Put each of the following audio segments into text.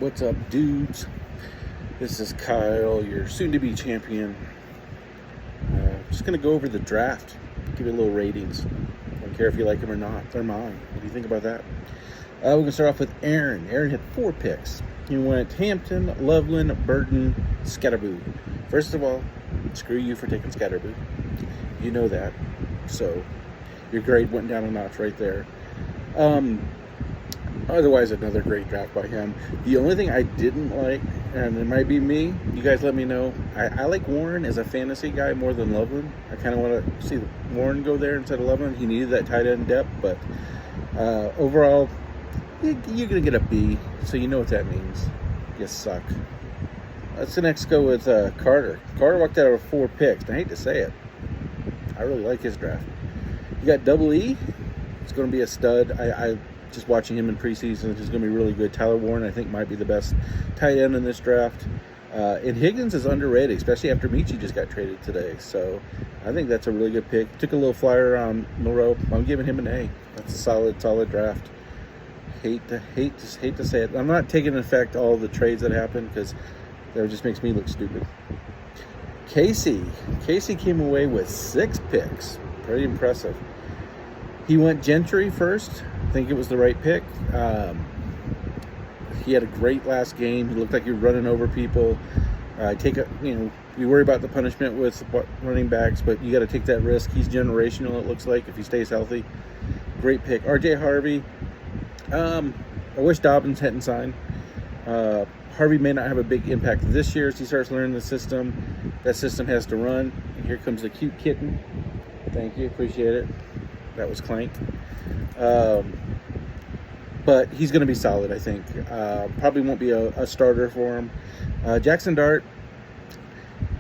What's up, dudes? This is Kyle, your soon-to-be champion. Just going to go over the draft, give you a little ratings. Don't care if you like them or not. They're mine. What do you think about that? We're going to start off with Aaron. Aaron had 4 picks. He went Hampton, Loveland, Burton, Scatterboo. First of all, screw you for taking Scatterboo. You know that. So your grade went down a notch right there. Otherwise, another great draft by him. The only thing I didn't like, and it might be me, you guys let me know. I like Warren as a fantasy guy more than Loveland. I kind of want to see Warren go there instead of Loveland. He needed that tight end depth, but overall, you're going to get a B, so you know what that means. You suck. Let's next go with Carter. Carter walked out of 4 picks. I hate to say it. I really like his draft. You got Double E. It's going to be a stud. I just watching him in preseason, is going to be really good. Tyler Warren, I think, might be the best tight end in this draft. And Higgins is underrated, especially after Michi just got traded today. So I think that's a really good pick. Took a little flyer on Moreau. I'm giving him an A. That's a solid draft. Hate to say it. I'm not taking into effect all the trades that happened because that just makes me look stupid. Casey came away with 6 picks. Pretty impressive. He went Gentry first. I think it was the right pick. He had a great last game. He looked like he was running over people. You worry about the punishment with running backs, but you got to take that risk. He's generational, it looks like, if he stays healthy. Great pick. RJ Harvey. I wish Dobbins hadn't signed. Harvey may not have a big impact this year as he starts learning the system. That system has to run. And here comes the cute kitten. Thank you. Appreciate it. That was Clank. But he's going to be solid, I think. Probably won't be a starter for him. Jackson Dart,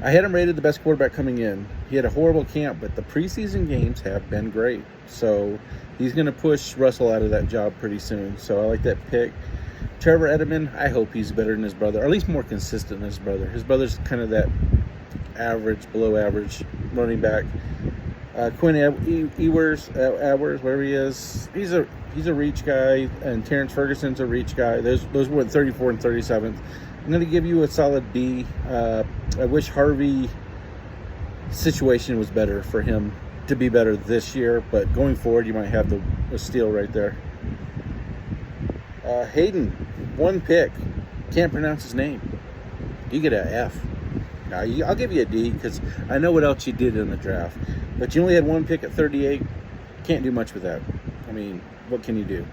I had him rated the best quarterback coming in. He had a horrible camp, but the preseason games have been great. So he's going to push Russell out of that job pretty soon. So I like that pick. Trevor Edelman, I hope he's better than his brother, or at least more consistent than his brother. His brother's kind of that average, below average running back. Quinn Ewers, wherever he is, he's a reach guy, and Terrence Ferguson's a reach guy. Those were 34 and 37th. I'm going to give you a solid B. I wish Harvey's situation was better for him to be better this year, but going forward, you might have a steal right there. Hayden, 1 pick. Can't pronounce his name. You get an F. I'll give you a D because I know what else you did in the draft. But you only had 1 pick at 38. Can't do much with that. I mean, what can you do?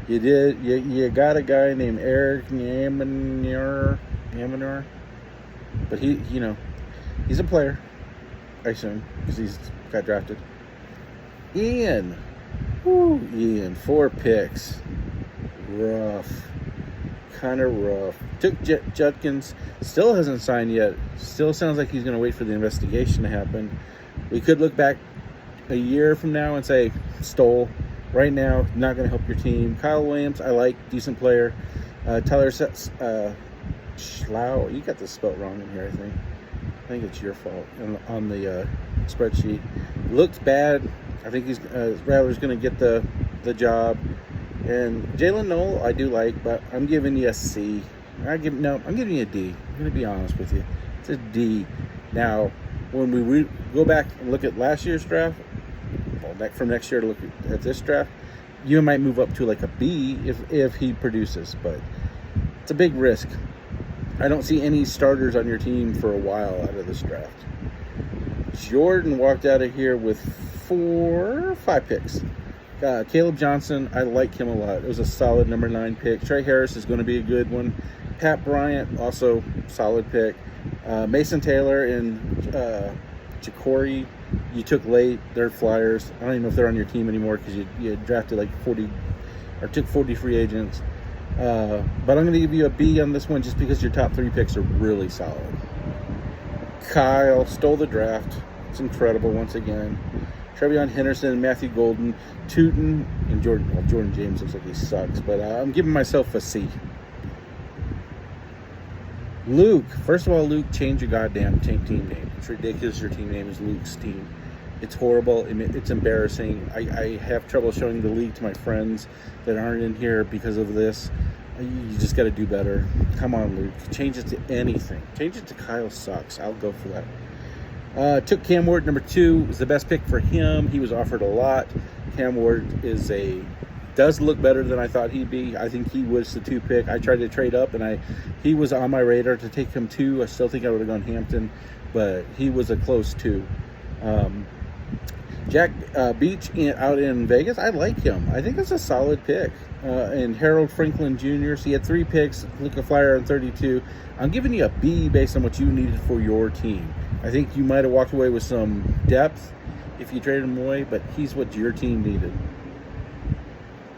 You got a guy named Eric Yamanur. But he's a player, I assume, because he's got drafted. Ian, 4 picks. Rough. Kind of rough. Took Judkins. Still hasn't signed yet. Still sounds like he's going to wait for the investigation to happen. We could look back a year from now and say, stole. Right now, not going to help your team. Kyle Williams, I like. Decent player. Tyler Schlau. You got this spelled wrong in here, I think. I think it's your fault on the spreadsheet. Looked bad. I think Rattler's going to get the job. And Jalen Noel, I do like, but I'm giving you a C. I'm giving you a D. I'm going to be honest with you. It's a D. Now, when we go back and look at last year's draft, from next year to look at this draft, you might move up to like a B if he produces, but it's a big risk. I don't see any starters on your team for a while out of this draft. Jordan walked out of here with 5 picks. Caleb Johnson, I like him a lot. It was a solid number 9 pick. Trey Harris is going to be a good one. Pat Bryant, also solid pick. Mason Taylor and Ja'Cory, you took late. They're flyers. I don't even know if they're on your team anymore because you drafted like 40 or took 40 free agents. But I'm going to give you a B on this one just because your top 3 picks are really solid. Kyle stole the draft. It's incredible once again. Trevion Henderson, Matthew Golden, Tootin, and Jordan. Well, Jordan James looks like he sucks, but I'm giving myself a C. Luke. First of all, Luke, change your goddamn team name. It's ridiculous your team name is Luke's team. It's horrible. It's embarrassing. I have trouble showing the league to my friends that aren't in here because of this. You just got to do better. Come on, Luke. Change it to anything. Change it to Kyle sucks. I'll go for that. Took Cam Ward, number 2. It was the best pick for him. He was offered a lot. Cam Ward does look better than I thought he'd be. I think he was the 2 pick. I tried to trade up, and he was on my radar to take him 2. I still think I would have gone Hampton, but he was a close 2. Jack Beach out in Vegas, I like him. I think that's a solid pick. And Harold Franklin Jr., so he had 3 picks, look a flyer on 32. I'm giving you a B based on what you needed for your team. I think you might have walked away with some depth if you traded him away, but he's what your team needed.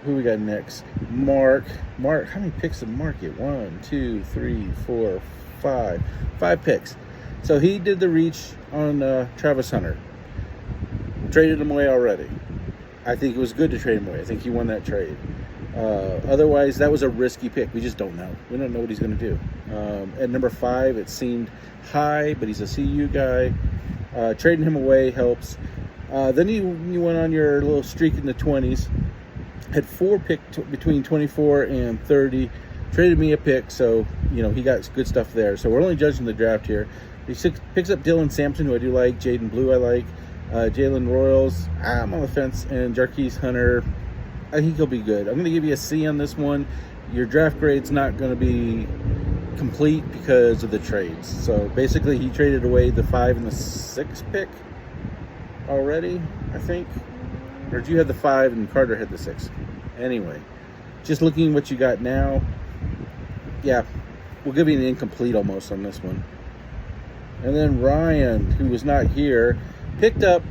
Who we got next? Mark, how many picks did Mark get? 1, 2, 3, 4, 5. 5 picks. So he did the reach on Travis Hunter. Traded him away already. I think it was good to trade him away. I think he won that trade. Otherwise, that was a risky pick. We just don't know. We don't know what he's going to do. At number 5, it seemed high, but he's a CU guy. Trading him away helps. Then you went on your little streak in the 20s. Had 4 picks between 24 and 30. Traded me a pick, so he got good stuff there. So we're only judging the draft here. He picks up Dylan Sampson, who I do like. Jaden Blue, I like. Jalen Royals, I'm on the fence. And Jarquez Hunter, I think he'll be good. I'm going to give you a C on this one. Your draft grade's not going to be complete because of the trades. So basically, he traded away the 5 and the 6 pick already, I think. Or did you have the 5 and Carter had the 6? Anyway, just looking at what you got now, yeah, we'll give you an incomplete almost on this one. And then Ryan, who was not here, picked up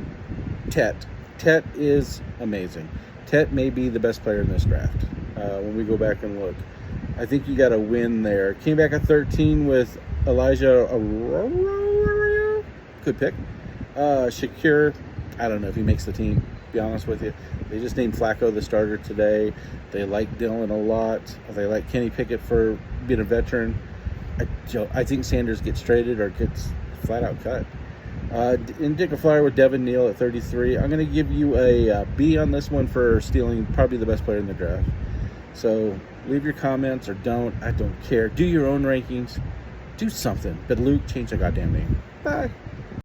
Tet. Tet is amazing. Tet may be the best player in this draft when we go back and look. I think you got a win there. Came back at 13 with Elijah Arroyo. Good pick. Shakir, I don't know if he makes the team, to be honest with you. They just named Flacco the starter today. They like Dylan a lot. They like Kenny Pickett for being a veteran. I think Sanders gets traded or gets flat out cut. And take a flyer with Devin Neal at 33. I'm going to give you a B on this one for stealing probably the best player in the draft. So leave your comments or don't. I don't care. Do your own rankings. Do something. But Luke, change the goddamn name. Bye.